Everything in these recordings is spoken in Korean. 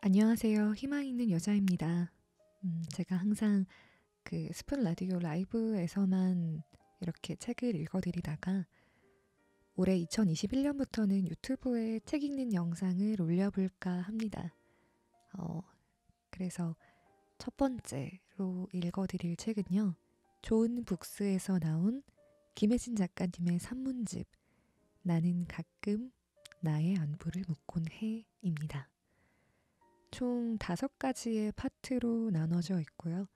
안녕하세요. 희망 있는 여자입니다. 제가 항상 스푼 라디오 라이브에서만 이렇게 책을 읽어드리다가 올해 2021년부터는 유튜브에 책 읽는 영상을 올려볼까 합니다. 어, 그래서 첫 번째로 읽어드릴 책은요. 좋은 북스에서 나온 김혜진 작가님의 산문집 나는 가끔 나의 안부를 묻곤 해입니다. 총 5가지의 파트로 나눠져 있고요.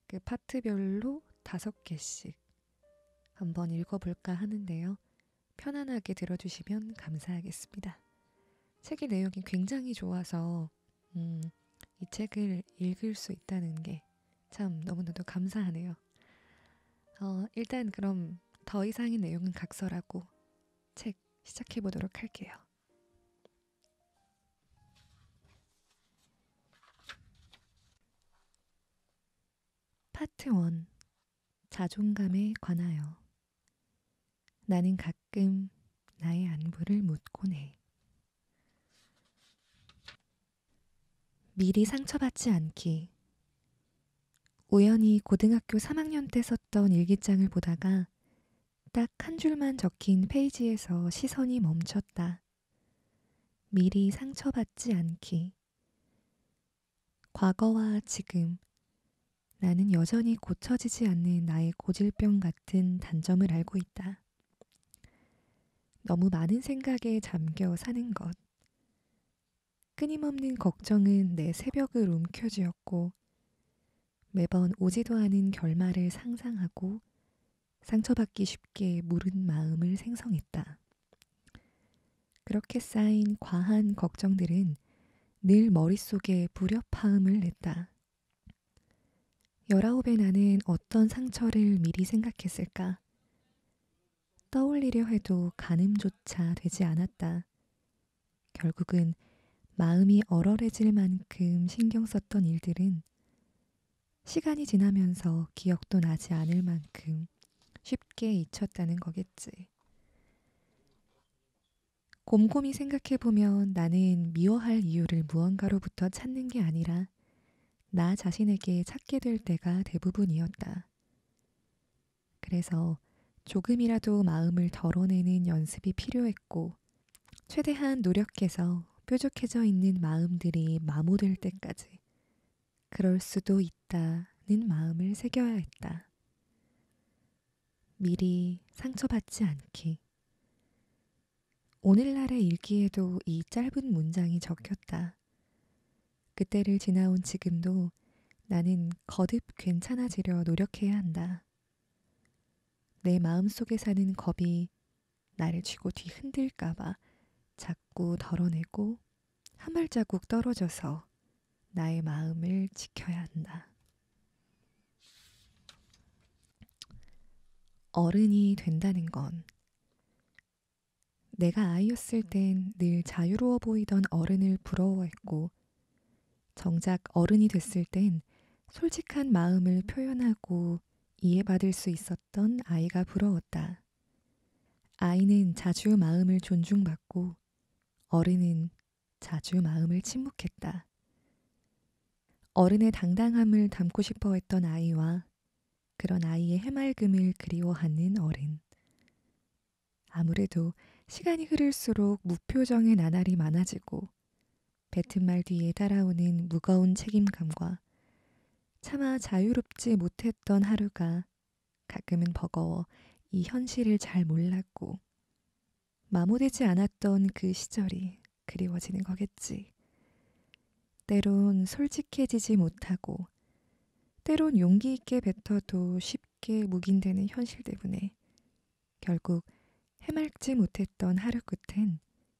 그 파트별로 5개씩 한번 읽어볼까 하는데요. 편안하게 들어주시면 감사하겠습니다. 책의 내용이 굉장히 좋아서 이 책을 읽을 수 있다는 게 참 너무나도 감사하네요. 일단 그럼 더 이상의 내용은 각설하고 책 시작해보도록 할게요. 파트 1. 자존감에 관하여. 나는 가끔 나의 안부를 묻곤 해. 미리 상처받지 않기. 우연히 고등학교 3학년 때 썼던 일기장을 보다가 딱 한 줄만 적힌 페이지에서 시선이 멈췄다. 미리 상처받지 않기. 과거와 지금, 나는 여전히 고쳐지지 않는 나의 고질병 같은 단점을 알고 있다. 너무 많은 생각에 잠겨 사는 것. 끊임없는 걱정은 내 새벽을 움켜쥐었고 매번 오지도 않은 결말을 상상하고 상처받기 쉽게 무른 마음을 생성했다. 그렇게 쌓인 과한 걱정들은 늘 머릿속에 불협화음을 냈다. 19의 나는 어떤 상처를 미리 생각했을까? 떠올리려 해도 가늠조차 되지 않았다. 결국은 마음이 얼얼해질 만큼 신경 썼던 일들은 시간이 지나면서 기억도 나지 않을 만큼 쉽게 잊혔다는 거겠지. 곰곰이 생각해보면 나는 미워할 이유를 무언가로부터 찾는 게 아니라 나 자신에게 찾게 될 때가 대부분이었다. 그래서 조금이라도 마음을 덜어내는 연습이 필요했고 최대한 노력해서 뾰족해져 있는 마음들이 마모될 때까지 그럴 수도 있다는 마음을 새겨야 했다. 미리 상처받지 않기. 오늘날의 일기에도 이 짧은 문장이 적혔다. 그때를 지나온 지금도 나는 거듭 괜찮아지려 노력해야 한다. 내 마음속에 사는 겁이 나를 쥐고 뒤 흔들까봐 자꾸 덜어내고 한 발자국 떨어져서 나의 마음을 지켜야 한다. 어른이 된다는 건 내가 아이였을 땐 늘 자유로워 보이던 어른을 부러워했고 정작 어른이 됐을 땐 솔직한 마음을 표현하고 이해받을 수 있었던 아이가 부러웠다. 아이는 자주 마음을 존중받고 어른은 자주 마음을 침묵했다. 어른의 당당함을 담고 싶어 했던 아이와 그런 아이의 해맑음을 그리워하는 어른. 아무래도 시간이 흐를수록 무표정의 나날이 많아지고 뱉은 말 뒤에 따라오는 무거운 책임감과 차마 자유롭지 못했던 하루가 가끔은 버거워 이 현실을 잘 몰랐고 마모되지 않았던 그 시절이 그리워지는 거겠지. 때론 솔직해지지 못하고 때론 용기 있게 뱉어도 쉽게 묵인되는 현실 때문에 결국 해맑지 못했던 하루 끝엔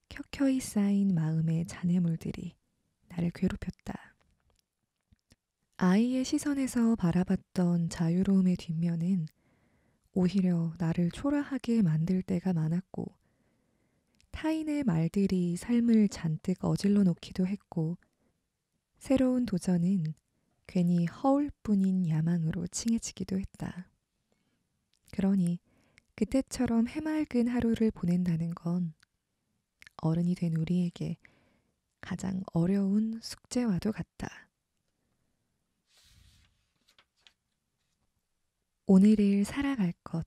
켜켜이 쌓인 마음의 잔해물들이 나를 괴롭혔다. 아이의 시선에서 바라봤던 자유로움의 뒷면은 오히려 나를 초라하게 만들 때가 많았고 타인의 말들이 삶을 잔뜩 어질러 놓기도 했고 새로운 도전은 괜히 허울 뿐인 야망으로 칭해지기도 했다. 그러니 그때처럼 해맑은 하루를 보낸다는 건 어른이 된 우리에게 가장 어려운 숙제와도 같다. 오늘을 살아갈 것.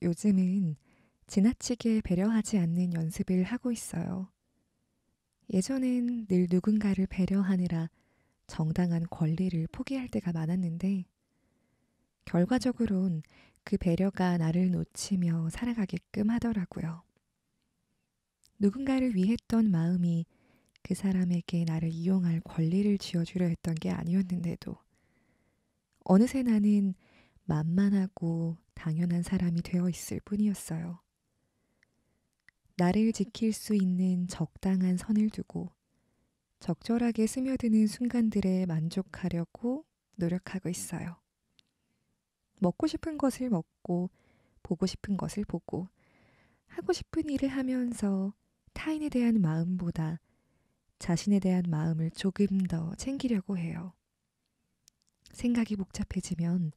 요즘은 지나치게 배려하지 않는 연습을 하고 있어요. 예전엔 늘 누군가를 배려하느라 정당한 권리를 포기할 때가 많았는데, 결과적으론 그 배려가 나를 놓치며 살아가게끔 하더라고요. 누군가를 위했던 마음이 그 사람에게 나를 이용할 권리를 쥐어주려 했던 게 아니었는데도, 어느새 나는 만만하고 당연한 사람이 되어 있을 뿐이었어요. 나를 지킬 수 있는 적당한 선을 두고 적절하게 스며드는 순간들에 만족하려고 노력하고 있어요. 먹고 싶은 것을 먹고, 보고 싶은 것을 보고, 하고 싶은 일을 하면서 타인에 대한 마음보다 자신에 대한 마음을 조금 더 챙기려고 해요. 생각이 복잡해지면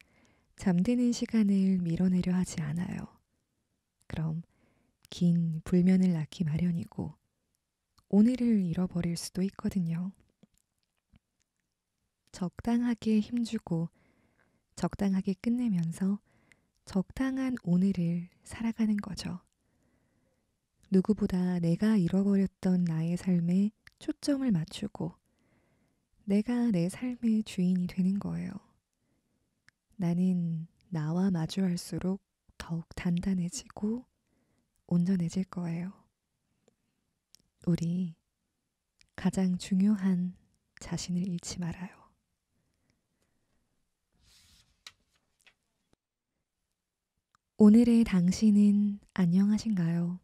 잠드는 시간을 밀어내려 하지 않아요. 그럼 긴 불면을 낳기 마련이고 오늘을 잃어버릴 수도 있거든요. 적당하게 힘주고 적당하게 끝내면서 적당한 오늘을 살아가는 거죠. 누구보다 내가 잃어버렸던 나의 삶에 초점을 맞추고 내가 내 삶의 주인이 되는 거예요. 나는 나와 마주할수록 더욱 단단해지고 온전해질 거예요. 우리 가장 중요한 자신을 잃지 말아요. 오늘의 당신은 안녕하신가요?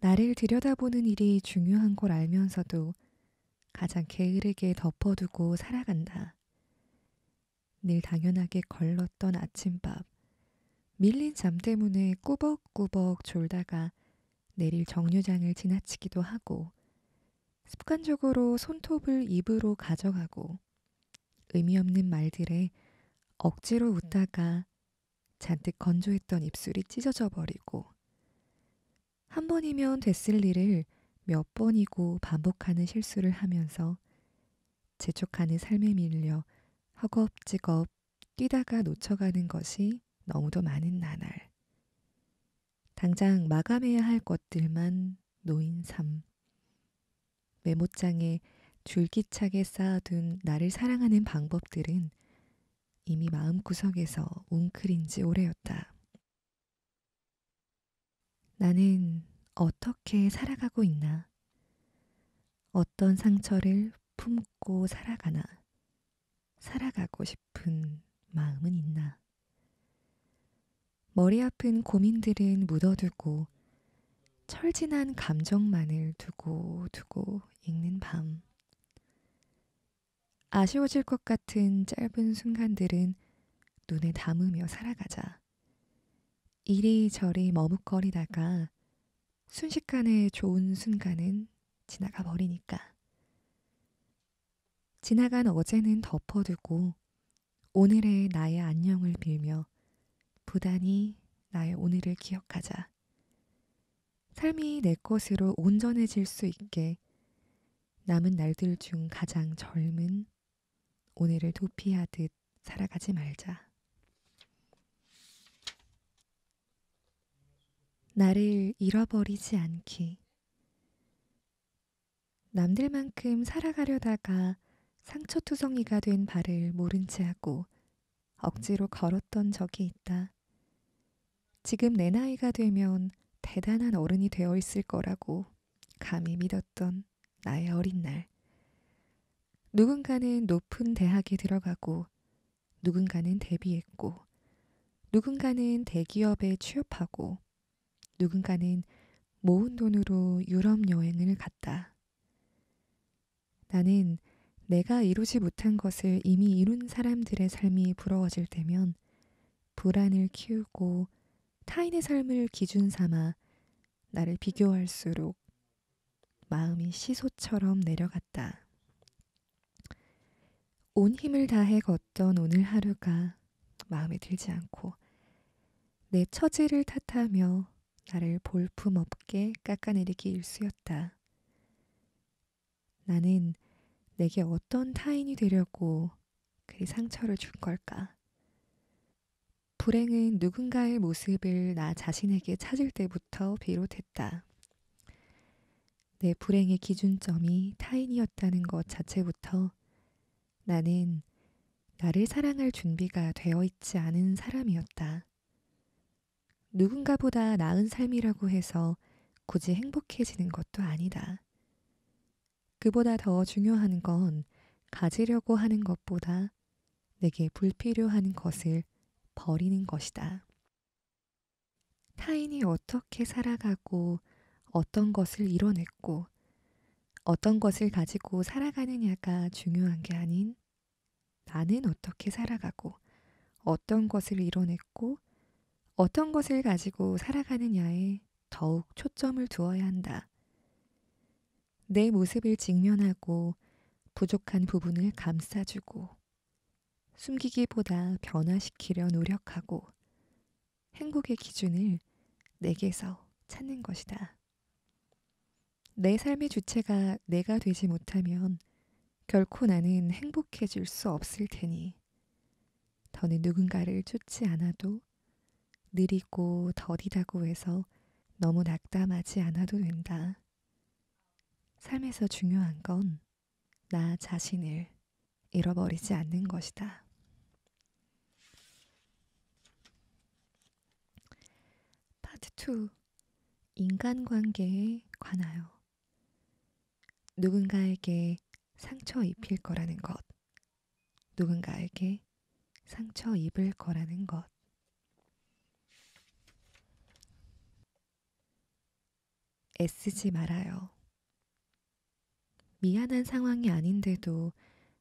나를 들여다보는 일이 중요한 걸 알면서도 가장 게으르게 덮어두고 살아간다. 늘 당연하게 걸렀던 아침밥, 밀린 잠 때문에 꾸벅꾸벅 졸다가 내릴 정류장을 지나치기도 하고, 습관적으로 손톱을 입으로 가져가고, 의미 없는 말들에 억지로 웃다가 잔뜩 건조했던 입술이 찢어져 버리고, 한 번이면 됐을 일을 몇 번이고 반복하는 실수를 하면서 재촉하는 삶에 밀려 허겁지겁 뛰다가 놓쳐가는 것이 너무도 많은 나날. 당장 마감해야 할 것들만 놓인 삶. 메모장에 줄기차게 쌓아둔 나를 사랑하는 방법들은 이미 마음구석에서 웅크린 지 오래였다. 나는 어떻게 살아가고 있나? 어떤 상처를 품고 살아가나? 살아가고 싶은 마음은 있나? 머리 아픈 고민들은 묻어두고 철진한 감정만을 두고 읽는 밤. 아쉬워질 것 같은 짧은 순간들은 눈에 담으며 살아가자. 이리저리 머뭇거리다가 순식간에 좋은 순간은 지나가 버리니까. 지나간 어제는 덮어두고 오늘의 나의 안녕을 빌며 부단히 나의 오늘을 기억하자. 삶이 내 것으로 온전해질 수 있게 남은 날들 중 가장 젊은 오늘을 도피하듯 살아가지 말자. 나를 잃어버리지 않기. 남들만큼 살아가려다가 상처투성이가 된 발을 모른 채 하고 억지로 걸었던 적이 있다. 지금 내 나이가 되면 대단한 어른이 되어 있을 거라고 감히 믿었던 나의 어린 날. 누군가는 높은 대학에 들어가고 누군가는 데뷔했고 누군가는 대기업에 취업하고 누군가는 모은 돈으로 유럽 여행을 갔다. 나는 내가 이루지 못한 것을 이미 이룬 사람들의 삶이 부러워질 때면 불안을 키우고 타인의 삶을 기준 삼아 나를 비교할수록 마음이 시소처럼 내려갔다. 온 힘을 다해 걷던 오늘 하루가 마음에 들지 않고 내 처지를 탓하며 나를 볼품없게 깎아내리기 일쑤였다. 나는 내게 어떤 타인이 되려고 그리 상처를 준 걸까? 불행은 누군가의 모습을 나 자신에게 찾을 때부터 비롯했다. 내 불행의 기준점이 타인이었다는 것 자체부터 나는 나를 사랑할 준비가 되어 있지 않은 사람이었다. 누군가보다 나은 삶이라고 해서 굳이 행복해지는 것도 아니다. 그보다 더 중요한 건 가지려고 하는 것보다 내게 불필요한 것을 버리는 것이다. 타인이 어떻게 살아가고 어떤 것을 이뤄냈고 어떤 것을 가지고 살아가느냐가 중요한 게 아닌 나는 어떻게 살아가고 어떤 것을 이뤄냈고 어떤 것을 가지고 살아가느냐에 더욱 초점을 두어야 한다. 내 모습을 직면하고 부족한 부분을 감싸주고 숨기기보다 변화시키려 노력하고 행복의 기준을 내게서 찾는 것이다. 내 삶의 주체가 내가 되지 못하면 결코 나는 행복해질 수 없을 테니 더는 누군가를 쫓지 않아도 느리고 더디다고 해서 너무 낙담하지 않아도 된다. 삶에서 중요한 건 나 자신을 잃어버리지 않는 것이다. 파트 2. 인간관계에 관하여 누군가에게 상처 입힐 거라는 것, 누군가에게 상처 입을 거라는 것. 애쓰지 말아요. 미안한 상황이 아닌데도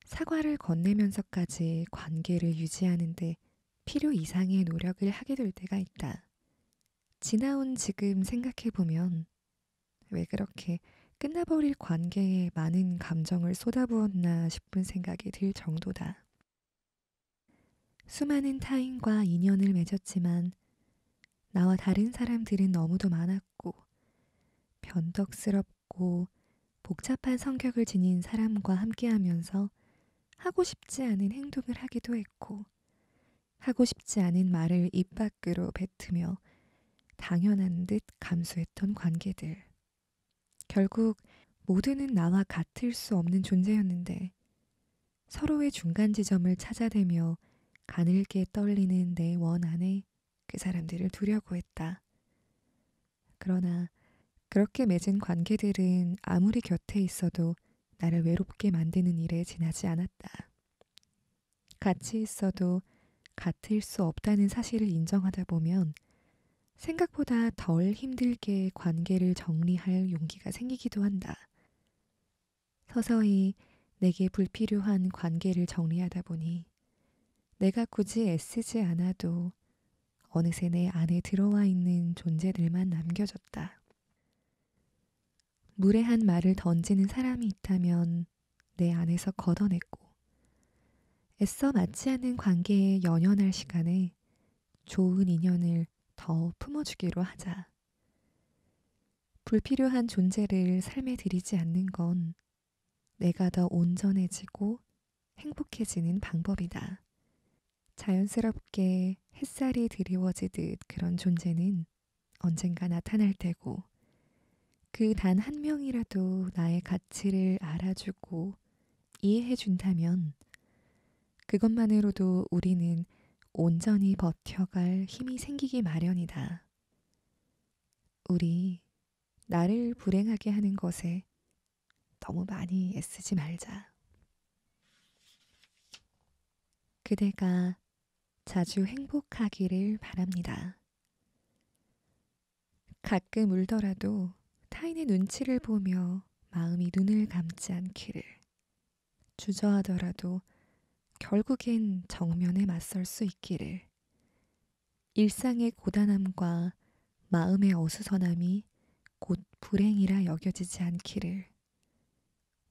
사과를 건네면서까지 관계를 유지하는데 필요 이상의 노력을 하게 될 때가 있다. 지나온 지금 생각해보면 왜 그렇게 끝나버릴 관계에 많은 감정을 쏟아부었나 싶은 생각이 들 정도다. 수많은 타인과 인연을 맺었지만 나와 다른 사람들은 너무도 많았고 변덕스럽고 복잡한 성격을 지닌 사람과 함께하면서 하고 싶지 않은 행동을 하기도 했고 하고 싶지 않은 말을 입 밖으로 뱉으며 당연한 듯 감수했던 관계들. 결국 모두는 나와 같을 수 없는 존재였는데 서로의 중간 지점을 찾아대며 가늘게 떨리는 내 원 안에 그 사람들을 두려고 했다. 그러나 그렇게 맺은 관계들은 아무리 곁에 있어도 나를 외롭게 만드는 일에 지나지 않았다. 같이 있어도 같을 수 없다는 사실을 인정하다 보면 생각보다 덜 힘들게 관계를 정리할 용기가 생기기도 한다. 서서히 내게 불필요한 관계를 정리하다 보니 내가 굳이 애쓰지 않아도 어느새 내 안에 들어와 있는 존재들만 남겨졌다. 무례한 말을 던지는 사람이 있다면 내 안에서 걷어냈고 애써 맞지 않는 관계에 연연할 시간에 좋은 인연을 더 품어주기로 하자. 불필요한 존재를 삶에 들이지 않는 건 내가 더 온전해지고 행복해지는 방법이다. 자연스럽게 햇살이 드리워지듯 그런 존재는 언젠가 나타날 테고 그 단 한 명이라도 나의 가치를 알아주고 이해해준다면 그것만으로도 우리는 온전히 버텨갈 힘이 생기기 마련이다. 우리 나를 불행하게 하는 것에 너무 많이 애쓰지 말자. 그대가 자주 행복하기를 바랍니다. 가끔 울더라도 타인의 눈치를 보며 마음이 눈을 감지 않기를. 주저하더라도 결국엔 정면에 맞설 수 있기를. 일상의 고단함과 마음의 어수선함이 곧 불행이라 여겨지지 않기를.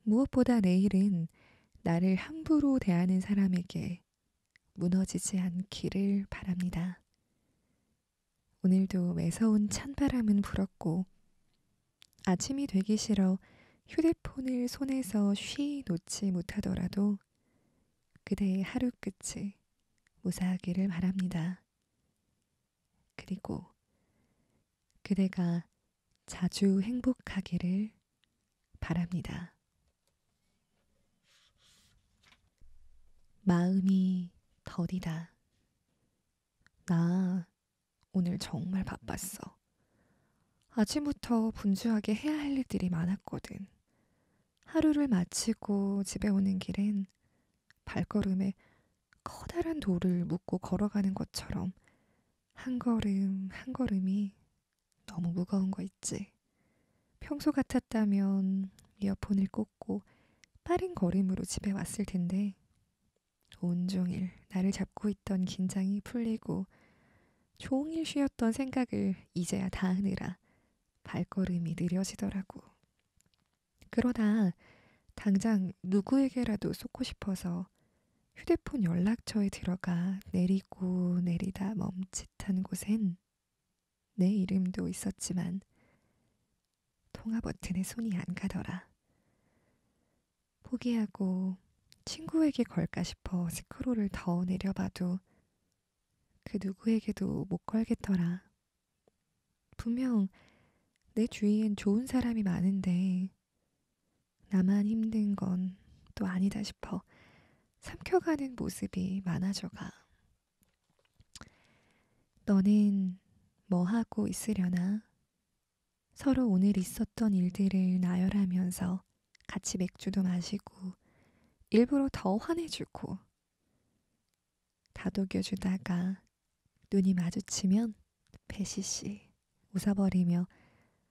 무엇보다 내일은 나를 함부로 대하는 사람에게 무너지지 않기를 바랍니다. 오늘도 매서운 찬바람은 불었고 아침이 되기 싫어 휴대폰을 손에서 쉬 놓지 못하더라도 그대의 하루 끝을 무사하기를 바랍니다. 그리고 그대가 자주 행복하기를 바랍니다. 마음이 더디다. 나 오늘 정말 바빴어. 아침부터 분주하게 해야 할 일들이 많았거든. 하루를 마치고 집에 오는 길엔 발걸음에 커다란 돌을 묻고 걸어가는 것처럼 한 걸음 한 걸음이 너무 무거운 거 있지. 평소 같았다면 이어폰을 꽂고 빠른 걸음으로 집에 왔을 텐데 온종일 나를 잡고 있던 긴장이 풀리고 종일 쉬었던 생각을 이제야 다 하느라 발걸음이 느려지더라고. 그러다 당장 누구에게라도 쏟고 싶어서 휴대폰 연락처에 들어가 내리고 내리다 멈칫한 곳엔 내 이름도 있었지만 통화 버튼에 손이 안 가더라. 포기하고 친구에게 걸까 싶어 스크롤을 더 내려봐도 그 누구에게도 못 걸겠더라. 분명 내 주위엔 좋은 사람이 많은데 나만 힘든 건 또 아니다 싶어 삼켜가는 모습이 많아져가. 너는 뭐 하고 있으려나? 서로 오늘 있었던 일들을 나열하면서 같이 맥주도 마시고 일부러 더 화내주고 다독여주다가 눈이 마주치면 배시시 웃어버리며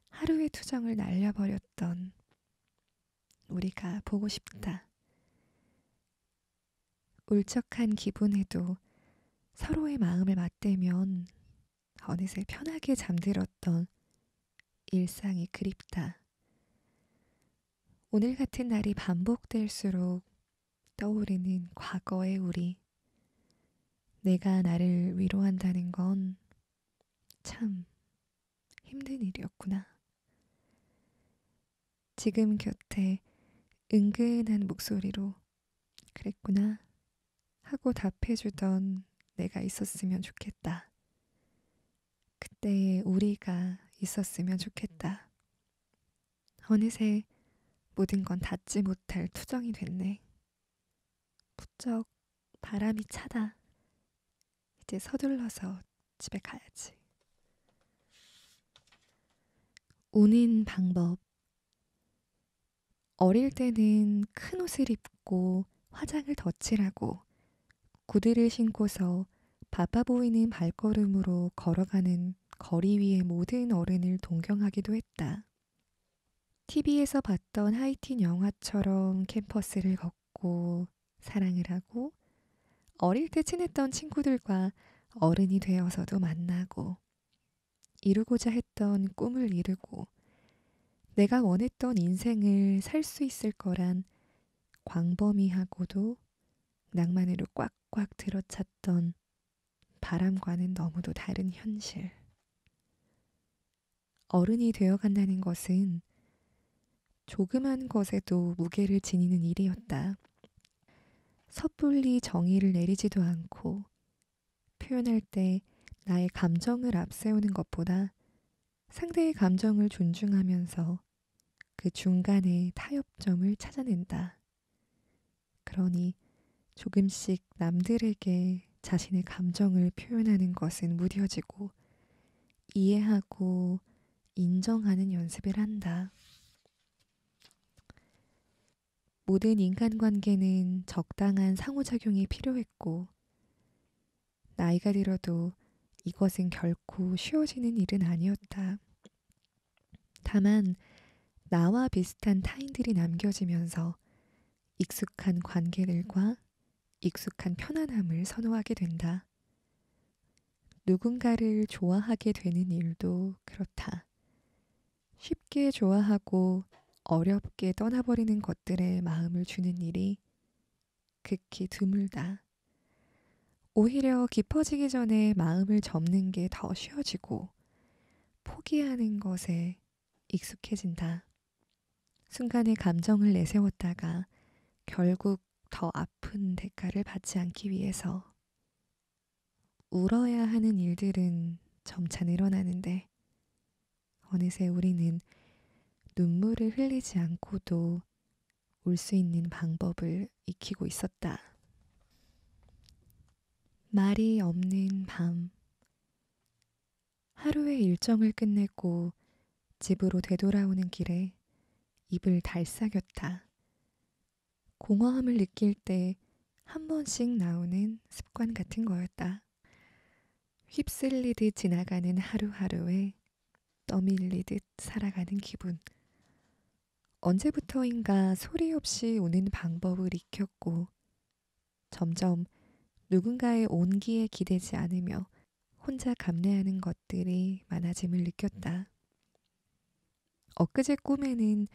하루의 투정을 날려버렸던 우리가 보고 싶다. 울적한 기분에도 서로의 마음을 맞대면 어느새 편하게 잠들었던 일상이 그립다. 오늘 같은 날이 반복될수록 떠오르는 과거의 우리. 내가 나를 위로한다는 건 참 힘든 일이었구나. 지금 곁에 은근한 목소리로 그랬구나 하고 답해주던 내가 있었으면 좋겠다. 그때의 우리가 있었으면 좋겠다. 어느새 모든 건 닿지 못할 투정이 됐네. 부쩍 바람이 차다. 이제 서둘러서 집에 가야지. 우는 방법. 어릴 때는 큰 옷을 입고 화장을 덧칠하고 구두를 신고서 바빠 보이는 발걸음으로 걸어가는 거리 위의 모든 어른을 동경하기도 했다. TV에서 봤던 하이틴 영화처럼 캠퍼스를 걷고 사랑을 하고 어릴 때 친했던 친구들과 어른이 되어서도 만나고 이루고자 했던 꿈을 이루고 내가 원했던 인생을 살 수 있을 거란 광범위하고도 낭만으로 꽉꽉 들어찼던 바람과는 너무도 다른 현실. 어른이 되어간다는 것은 조그만 것에도 무게를 지니는 일이었다. 섣불리 정의를 내리지도 않고 표현할 때 나의 감정을 앞세우는 것보다 상대의 감정을 존중하면서 그 중간에 타협점을 찾아낸다. 그러니 조금씩 남들에게 자신의 감정을 표현하는 것은 무뎌지고 이해하고 인정하는 연습을 한다. 모든 인간관계는 적당한 상호작용이 필요했고 나이가 들어도 이것은 결코 쉬워지는 일은 아니었다. 다만 나와 비슷한 타인들이 남겨지면서 익숙한 관계들과 익숙한 편안함을 선호하게 된다. 누군가를 좋아하게 되는 일도 그렇다. 쉽게 좋아하고 어렵게 떠나버리는 것들에 마음을 주는 일이 극히 드물다. 오히려 깊어지기 전에 마음을 접는 게 더 쉬워지고 포기하는 것에 익숙해진다. 순간의 감정을 내세웠다가 결국 더 아픈 대가를 받지 않기 위해서 울어야 하는 일들은 점차 늘어나는데 어느새 우리는 눈물을 흘리지 않고도 울 수 있는 방법을 익히고 있었다. 말이 없는 밤. 하루의 일정을 끝내고 집으로 되돌아오는 길에 입을 달싹였다. 공허함을 느낄 때 한 번씩 나오는 습관 같은 거였다. 휩쓸리듯 지나가는 하루하루에 떠밀리듯 살아가는 기분. 언제부터인가 소리 없이 우는 방법을 익혔고 점점 누군가의 온기에 기대지 않으며 혼자 감내하는 것들이 많아짐을 느꼈다. 엊그제 꿈에는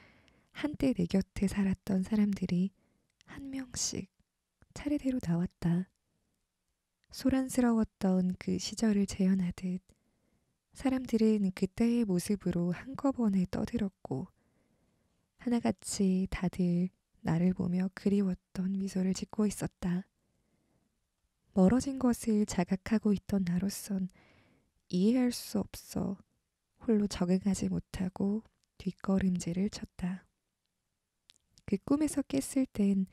한때 내 곁에 살았던 사람들이 한 명씩 차례대로 나왔다. 소란스러웠던 그 시절을 재현하듯 사람들은 그때의 모습으로 한꺼번에 떠들었고 하나같이 다들 나를 보며 그리웠던 미소를 짓고 있었다. 멀어진 것을 자각하고 있던 나로선 이해할 수 없어 홀로 적응하지 못하고 뒷걸음질을 쳤다. 그 꿈에서 깼을 땐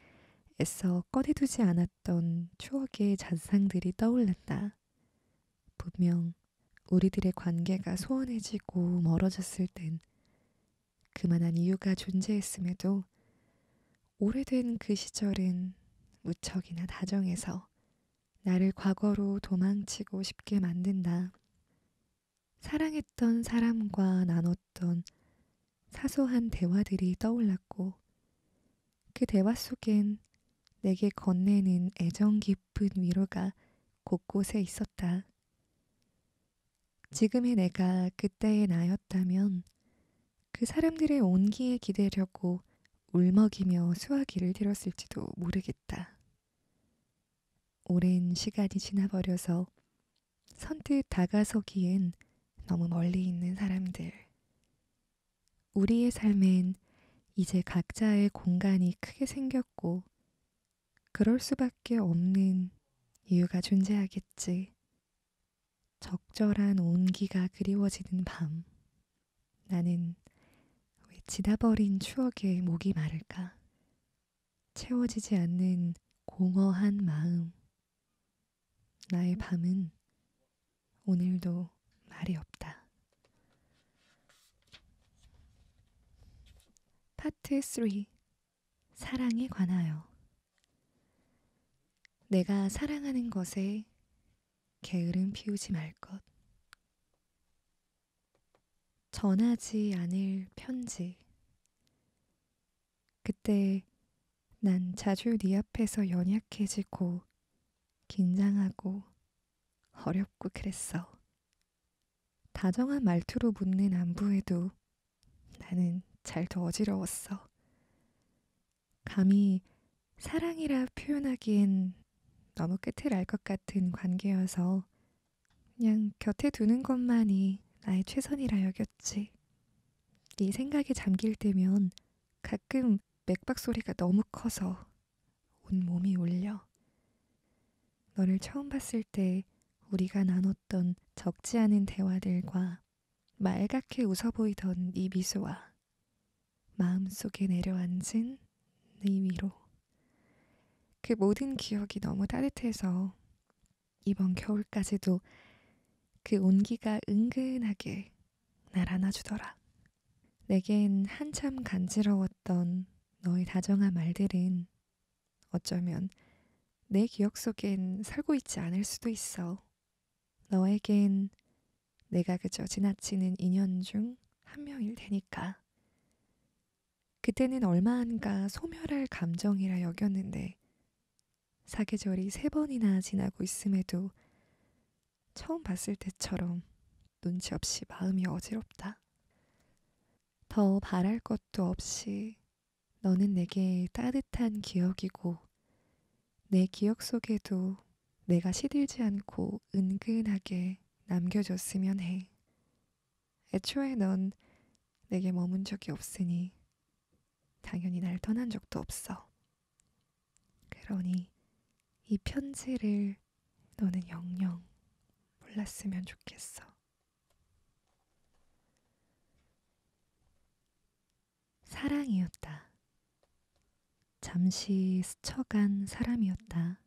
애써 꺼내두지 않았던 추억의 잔상들이 떠올랐다. 분명 우리들의 관계가 소원해지고 멀어졌을 땐 그만한 이유가 존재했음에도 오래된 그 시절은 무척이나 다정해서 나를 과거로 도망치고 싶게 만든다. 사랑했던 사람과 나눴던 사소한 대화들이 떠올랐고 그 대화 속엔 내게 건네는 애정 깊은 위로가 곳곳에 있었다. 지금의 내가 그때의 나였다면 그 사람들의 온기에 기대려고 울먹이며 수화기를 들었을지도 모르겠다. 오랜 시간이 지나버려서 선뜻 다가서기엔 너무 멀리 있는 사람들. 우리의 삶엔 이제 각자의 공간이 크게 생겼고 그럴 수밖에 없는 이유가 존재하겠지. 적절한 온기가 그리워지는 밤. 나는 왜 지나버린 추억에 목이 마를까? 채워지지 않는 공허한 마음. 나의 밤은 오늘도 말이 없다. 파트 3. 사랑에 관하여. 내가 사랑하는 것에 게으름 피우지 말 것. 전하지 않을 편지. 그때 난 자주 네 앞에서 연약해지고 긴장하고 어렵고 그랬어. 다정한 말투로 묻는 안부에도 나는 잘 더 어지러웠어. 감히 사랑이라 표현하기엔 너무 끝을 알 것 같은 관계여서 그냥 곁에 두는 것만이 나의 최선이라 여겼지. 네 생각에 잠길 때면 가끔 맥박 소리가 너무 커서 온 몸이 울려. 너를 처음 봤을 때 우리가 나눴던 적지 않은 대화들과 말갛게 웃어 보이던 네 미소와 마음속에 내려앉은 네 위로. 그 모든 기억이 너무 따뜻해서 이번 겨울까지도 그 온기가 은근하게 날 안아주더라. 내겐 한참 간지러웠던 너의 다정한 말들은 어쩌면 내 기억 속엔 살고 있지 않을 수도 있어. 너에겐 내가 그저 지나치는 인연 중 한 명일 테니까. 그때는 얼마안가 소멸할 감정이라 여겼는데 사계절이 3번이나 지나고 있음에도 처음 봤을 때처럼 눈치 없이 마음이 어지럽다. 더 바랄 것도 없이 너는 내게 따뜻한 기억이고 내 기억 속에도 내가 시들지 않고 은근하게 남겨줬으면 해. 애초에 넌 내게 머문 적이 없으니 당연히 날 떠난 적도 없어. 그러니 이 편지를 너는 영영 몰랐으면 좋겠어. 사랑이었다. 잠시 스쳐간 사람이었다.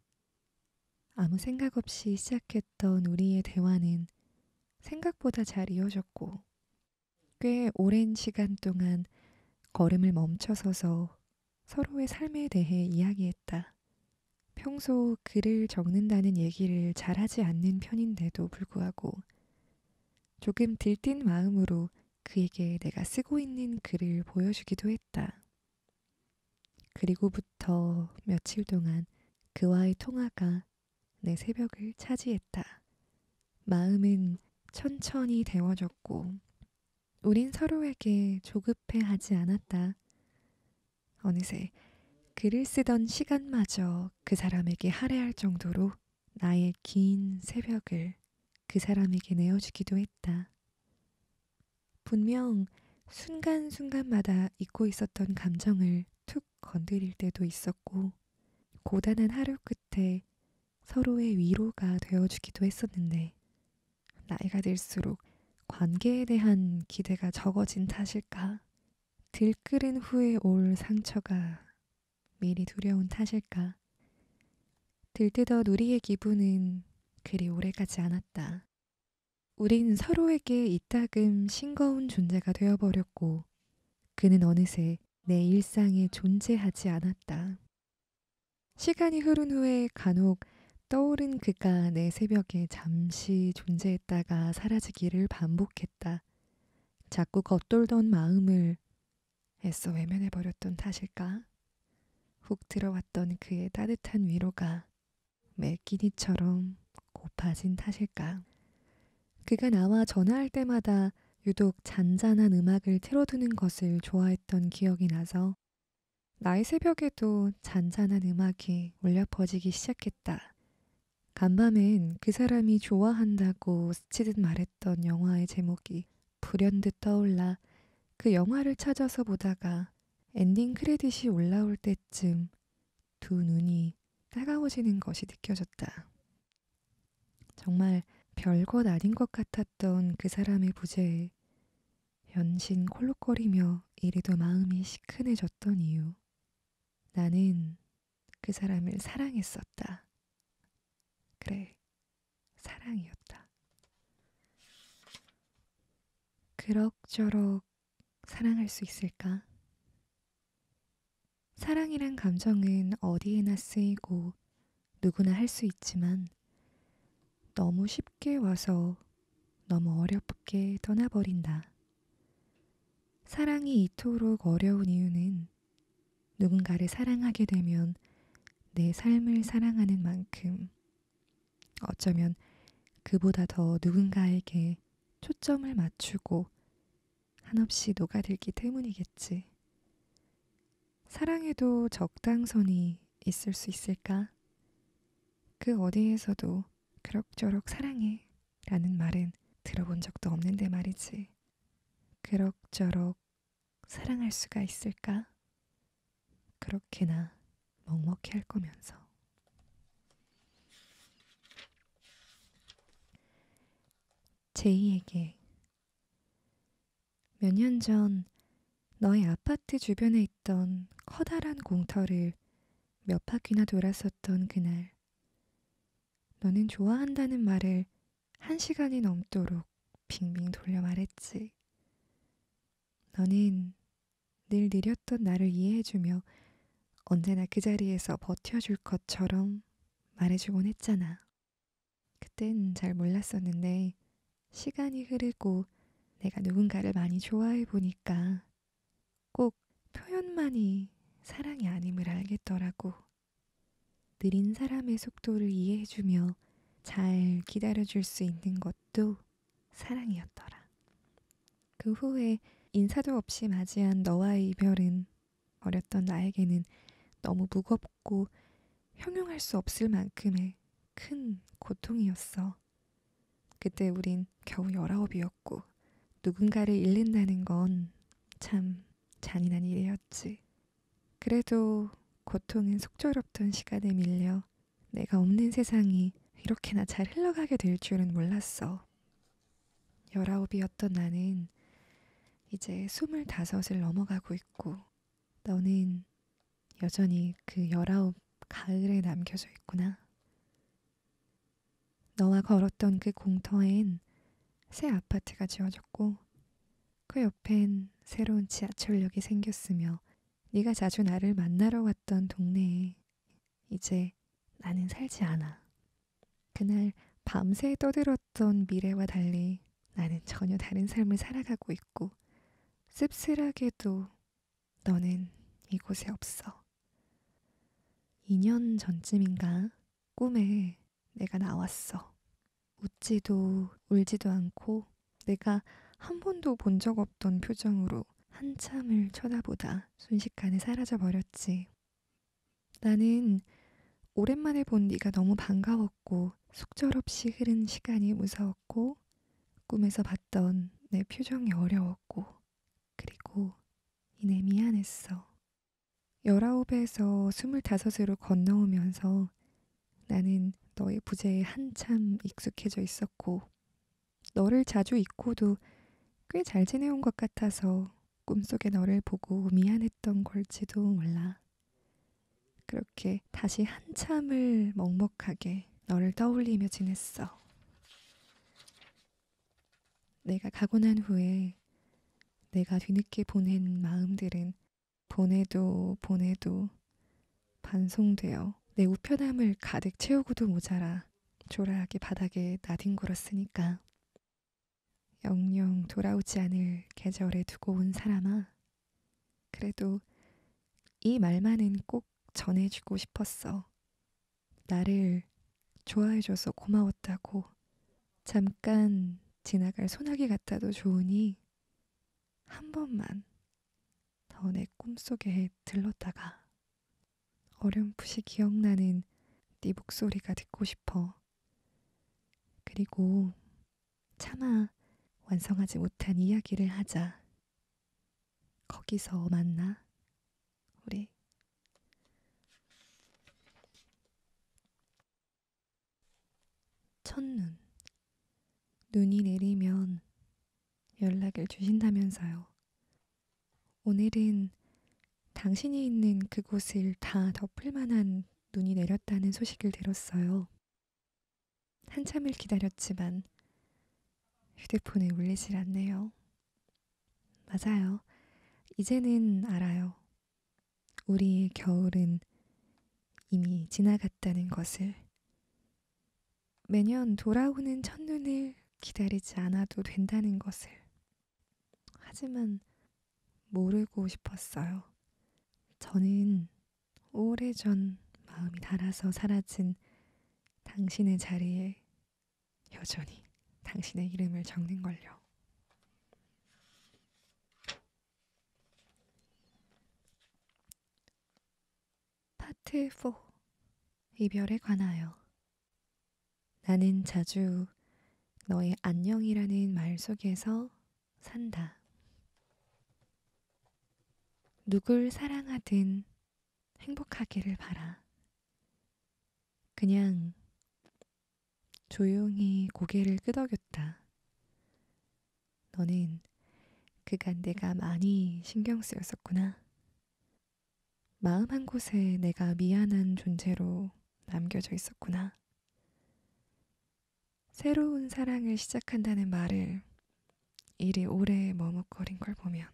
아무 생각 없이 시작했던 우리의 대화는 생각보다 잘 이어졌고 꽤 오랜 시간 동안 걸음을 멈춰서서 서로의 삶에 대해 이야기했다. 평소 글을 적는다는 얘기를 잘하지 않는 편인데도 불구하고 조금 들뜬 마음으로 그에게 내가 쓰고 있는 글을 보여주기도 했다. 그리고부터 며칠 동안 그와의 통화가 내 새벽을 차지했다. 마음은 천천히 데워졌고 우린 서로에게 조급해하지 않았다. 어느새 글을 쓰던 시간마저 그 사람에게 할애할 정도로 나의 긴 새벽을 그 사람에게 내어주기도 했다. 분명 순간순간마다 잊고 있었던 감정을 툭 건드릴 때도 있었고 고단한 하루 끝에 서로의 위로가 되어주기도 했었는데 나이가 들수록 관계에 대한 기대가 적어진 탓일까? 들끓은 후에 올 상처가 미리 두려운 탓일까? 들뜨던 우리의 기분은 그리 오래가지 않았다. 우린 서로에게 이따금 싱거운 존재가 되어버렸고 그는 어느새 내 일상에 존재하지 않았다. 시간이 흐른 후에 간혹 떠오른 그가 내 새벽에 잠시 존재했다가 사라지기를 반복했다. 자꾸 겉돌던 마음을 애써 외면해버렸던 탓일까? 훅 들어왔던 그의 따뜻한 위로가 매끼니처럼 고파진 탓일까? 그가 나와 전화할 때마다 유독 잔잔한 음악을 틀어두는 것을 좋아했던 기억이 나서 나의 새벽에도 잔잔한 음악이 울려 퍼지기 시작했다. 간밤엔 그 사람이 좋아한다고 스치듯 말했던 영화의 제목이 불현듯 떠올라 그 영화를 찾아서 보다가 엔딩 크레딧이 올라올 때쯤 두 눈이 따가워지는 것이 느껴졌다. 정말 별것 아닌 것 같았던 그 사람의 부재에 연신 콜록거리며 이리도 마음이 시큰해졌던 이유. 나는 그 사람을 사랑했었다. 그래, 사랑이었다. 그럭저럭 사랑할 수 있을까? 사랑이란 감정은 어디에나 쓰이고 누구나 할 수 있지만 너무 쉽게 와서 너무 어렵게 떠나버린다. 사랑이 이토록 어려운 이유는 누군가를 사랑하게 되면 내 삶을 사랑하는 만큼 어쩌면 그보다 더 누군가에게 초점을 맞추고 한없이 녹아들기 때문이겠지. 사랑에도 적당선이 있을 수 있을까? 그 어디에서도 그럭저럭 사랑해 라는 말은 들어본 적도 없는데 말이지. 그럭저럭 사랑할 수가 있을까? 그렇게나 먹먹히 할 거면서. 제이에게 몇 년 전 너의 아파트 주변에 있던 커다란 공터를 몇 바퀴나 돌았었던 그날, 너는 좋아한다는 말을 1시간이 넘도록 빙빙 돌려 말했지. 너는 늘 느렸던 나를 이해해주며 언제나 그 자리에서 버텨줄 것처럼 말해주곤 했잖아. 그땐 잘 몰랐었는데 시간이 흐르고 내가 누군가를 많이 좋아해 보니까 꼭 표현만이 사랑이 아님을 알겠더라고. 느린 사람의 속도를 이해해주며 잘 기다려줄 수 있는 것도 사랑이었더라. 그 후에 인사도 없이 맞이한 너와의 이별은 어렸던 나에게는 너무 무겁고 형용할 수 없을 만큼의 큰 고통이었어. 그때 우린 겨우 19이었고 누군가를 잃는다는 건 참 잔인한 일이었지. 그래도 고통은 속절없던 시간에 밀려 내가 없는 세상이 이렇게나 잘 흘러가게 될 줄은 몰랐어. 19이었던 나는 이제 25을 넘어가고 있고 너는 여전히 그 19 가을에 남겨져 있구나. 너와 걸었던 그 공터엔 새 아파트가 지어졌고 그 옆엔 새로운 지하철역이 생겼으며 네가 자주 나를 만나러 왔던 동네에 이제 나는 살지 않아. 그날 밤새 떠들었던 미래와 달리 나는 전혀 다른 삶을 살아가고 있고 씁쓸하게도 너는 이곳에 없어. 2년 전쯤인가 꿈에 내가 나왔어. 웃지도 울지도 않고 내가 한 번도 본 적 없던 표정으로 한참을 쳐다보다 순식간에 사라져 버렸지. 나는 오랜만에 본 네가 너무 반가웠고 속절없이 흐른 시간이 무서웠고 꿈에서 봤던 내 표정이 어려웠고 그리고 이내 미안했어. 19에서 25으로 건너오면서 나는 너의 부재에 한참 익숙해져 있었고 너를 자주 잊고도 꽤 잘 지내온 것 같아서 꿈속에 너를 보고 미안했던 걸지도 몰라. 그렇게 다시 한참을 먹먹하게 너를 떠올리며 지냈어. 내가 가고 난 후에 내가 뒤늦게 보낸 마음들은 보내도 보내도 반송되어 내 우편함을 가득 채우고도 모자라 초라하게 바닥에 나뒹굴었으니까. 영영 돌아오지 않을 계절에 두고 온 사람아. 그래도 이 말만은 꼭 전해주고 싶었어. 나를 좋아해줘서 고마웠다고. 잠깐 지나갈 소나기 같아도 좋으니 한 번만 더 내 꿈속에 들렀다가. 어렴풋이 기억나는 네 목소리가 듣고 싶어. 그리고 차마 완성하지 못한 이야기를 하자. 거기서 만나, 우리. 첫눈. 눈이 내리면 연락을 주신다면서요. 오늘은 당신이 있는 그곳을 다 덮을 만한 눈이 내렸다는 소식을 들었어요. 한참을 기다렸지만 휴대폰에 울리질 않네요. 맞아요. 이제는 알아요. 우리의 겨울은 이미 지나갔다는 것을. 매년 돌아오는 첫눈을 기다리지 않아도 된다는 것을. 하지만 모르고 싶었어요. 저는 오래전 마음이 닳아서 사라진 당신의 자리에 여전히 당신의 이름을 적는걸요. 파트 4. 이별에 관하여. 나는 자주 너의 안녕이라는 말 속에서 산다. 누굴 사랑하든 행복하기를 바라. 그냥 조용히 고개를 끄덕였다. 너는 그간 내가 많이 신경 쓰였었구나. 마음 한 곳에 내가 미안한 존재로 남겨져 있었구나. 새로운 사랑을 시작한다는 말을 이리 오래 머뭇거린 걸 보면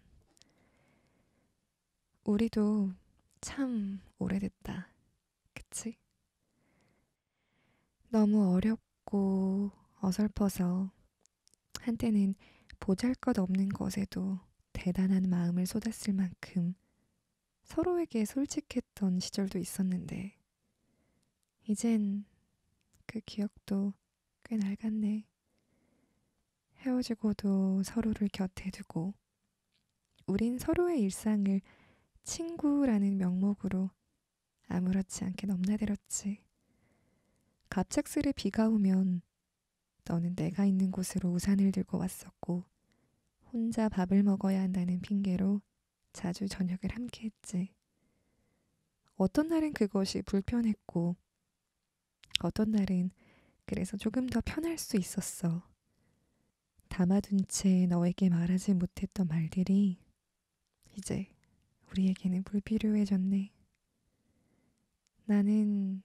우리도 참 오래됐다. 그치? 너무 어렵고 어설퍼서 한때는 보잘것없는 것에도 대단한 마음을 쏟았을 만큼 서로에게 솔직했던 시절도 있었는데 이젠 그 기억도 꽤 낡았네. 헤어지고도 서로를 곁에 두고 우린 서로의 일상을 친구라는 명목으로 아무렇지 않게 넘나들었지. 갑작스레 비가 오면 너는 내가 있는 곳으로 우산을 들고 왔었고 혼자 밥을 먹어야 한다는 핑계로 자주 저녁을 함께 했지. 어떤 날은 그것이 불편했고, 어떤 날은 그래서 조금 더 편할 수 있었어. 담아둔 채 너에게 말하지 못했던 말들이 이제 우리에게는 불필요해졌네. 나는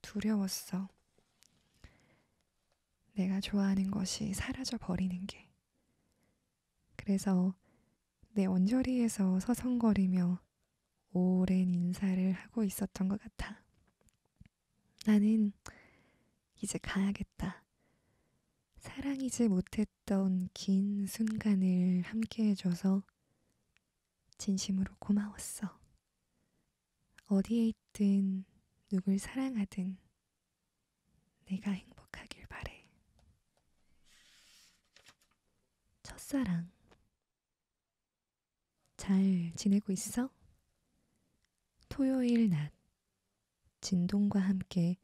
두려웠어. 내가 좋아하는 것이 사라져 버리는 게. 그래서 내 언저리에서 서성거리며 오랜 인사를 하고 있었던 것 같아. 나는 이제 가야겠다. 사랑이지 못했던 긴 순간을 함께 해줘서 진심으로 고마웠어. 어디에 있든 누굴 사랑하든 내가 행복하길 바래. 첫사랑. 잘 지내고 있어? 토요일 낮. 진동과 함께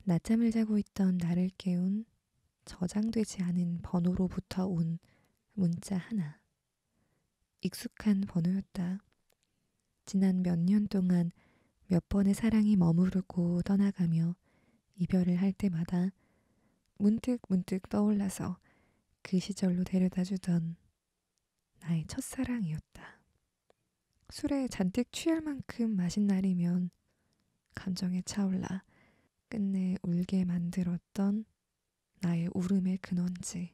낮잠을 자고 있던 나를 깨운 저장되지 않은 번호로부터 온 문자 하나. 익숙한 번호였다. 지난 몇 년 동안 몇 번의 사랑이 머무르고 떠나가며 이별을 할 때마다 문득 떠올라서 그 시절로 데려다 주던 나의 첫사랑이었다. 술에 잔뜩 취할 만큼 마신 날이면 감정에 차올라 끝내 울게 만들었던 나의 울음의 근원지.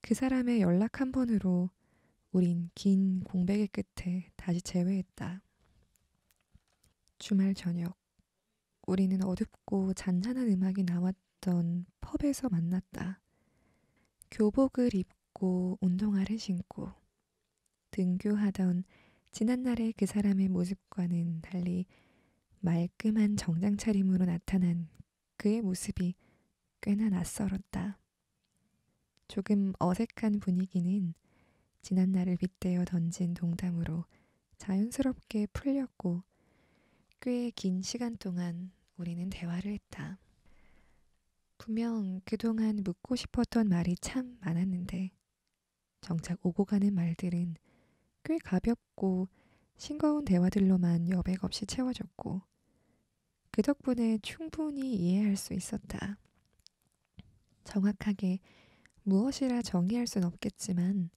그 사람의 연락 한 번으로 우린 긴 공백의 끝에 다시 재회했다. 주말 저녁, 우리는 어둡고 잔잔한 음악이 나왔던 펍에서 만났다. 교복을 입고 운동화를 신고 등교하던 지난날의 그 사람의 모습과는 달리 말끔한 정장 차림으로 나타난 그의 모습이 꽤나 낯설었다. 조금 어색한 분위기는 지난날을 빗대어 던진 농담으로 자연스럽게 풀렸고 꽤 긴 시간 동안 우리는 대화를 했다. 분명 그동안 묻고 싶었던 말이 참 많았는데 정작 오고 가는 말들은 꽤 가볍고 싱거운 대화들로만 여백 없이 채워졌고 그 덕분에 충분히 이해할 수 있었다. 정확하게 무엇이라 정의할 순 없겠지만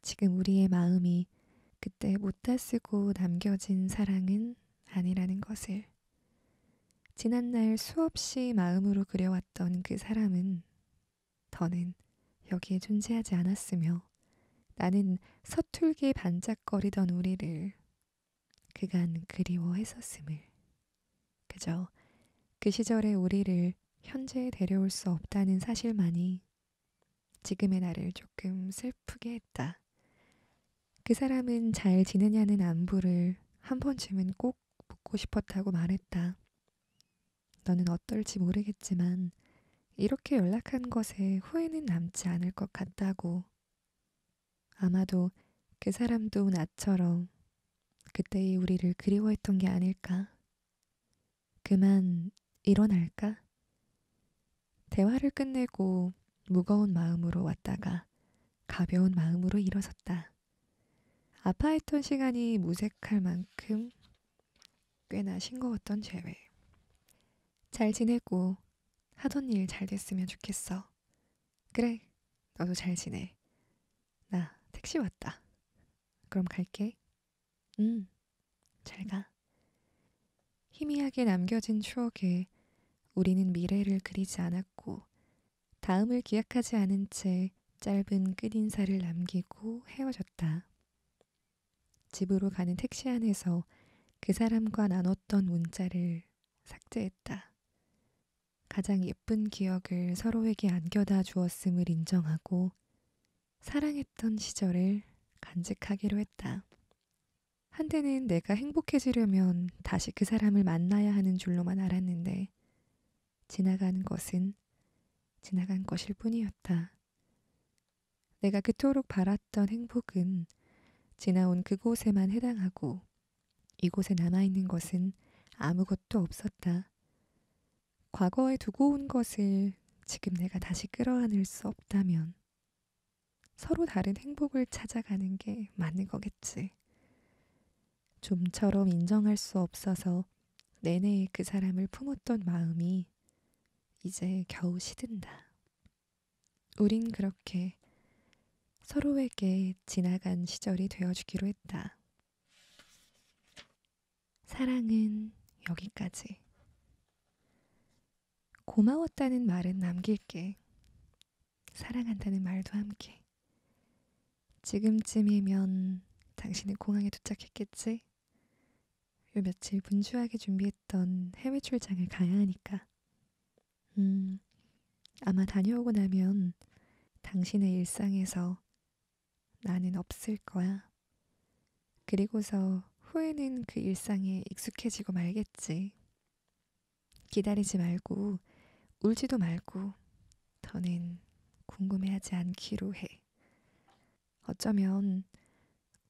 지금 우리의 마음이 그때 못다 쓰고 남겨진 사랑은 아니라는 것을. 지난날 수없이 마음으로 그려왔던 그 사람은 더는 여기에 존재하지 않았으며 나는 서툴게 반짝거리던 우리를 그간 그리워했었음을. 그저 그 시절의 우리를 현재에 데려올 수 없다는 사실만이 지금의 나를 조금 슬프게 했다. 그 사람은 잘 지내냐는 안부를 한 번쯤은 꼭 묻고 싶었다고 말했다. 너는 어떨지 모르겠지만 이렇게 연락한 것에 후회는 남지 않을 것 같다고. 아마도 그 사람도 나처럼 그때의 우리를 그리워했던 게 아닐까. 그만 일어날까? 대화를 끝내고 무거운 마음으로 왔다가 가벼운 마음으로 일어섰다. 아파했던 시간이 무색할 만큼 꽤나 싱거웠던 재회. 잘 지내고 하던 일 잘 됐으면 좋겠어. 그래, 너도 잘 지내. 나 택시 왔다. 그럼 갈게. 잘 가. 희미하게 남겨진 추억에 우리는 미래를 그리지 않았고 다음을 기약하지 않은 채 짧은 끝인사를 남기고 헤어졌다. 집으로 가는 택시 안에서 그 사람과 나눴던 문자를 삭제했다. 가장 예쁜 기억을 서로에게 안겨다 주었음을 인정하고 사랑했던 시절을 간직하기로 했다. 한때는 내가 행복해지려면 다시 그 사람을 만나야 하는 줄로만 알았는데 지나가는 것은 지나간 것일 뿐이었다. 내가 그토록 바랐던 행복은 지나온 그곳에만 해당하고 이곳에 남아있는 것은 아무것도 없었다. 과거에 두고 온 것을 지금 내가 다시 끌어안을 수 없다면 서로 다른 행복을 찾아가는 게 맞는 거겠지. 좀처럼 인정할 수 없어서 내내 그 사람을 품었던 마음이 이제 겨우 시든다. 우린 그렇게 서로에게 지나간 시절이 되어주기로 했다. 사랑은 여기까지. 고마웠다는 말은 남길게. 사랑한다는 말도 함께. 지금쯤이면 당신은 공항에 도착했겠지? 요 며칠 분주하게 준비했던 해외 출장을 가야 하니까. 아마 다녀오고 나면 당신의 일상에서 나는 없을 거야. 그리고서 후에는 그 일상에 익숙해지고 말겠지. 기다리지 말고 울지도 말고 더는 궁금해하지 않기로 해. 어쩌면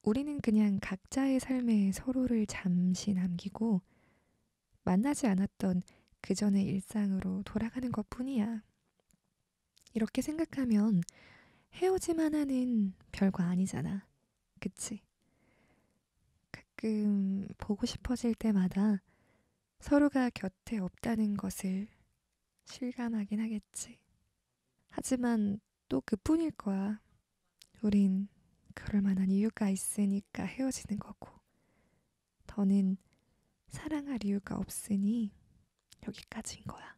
우리는 그냥 각자의 삶에 서로를 잠시 남기고 만나지 않았던 그 전의 일상으로 돌아가는 것 뿐이야. 이렇게 생각하면 헤어지만 하는 별거 아니잖아. 그치? 가끔 보고 싶어질 때마다 서로가 곁에 없다는 것을 실감하긴 하겠지. 하지만 또 그뿐일 거야. 우린 그럴 만한 이유가 있으니까 헤어지는 거고. 더는 사랑할 이유가 없으니 여기까지인 거야.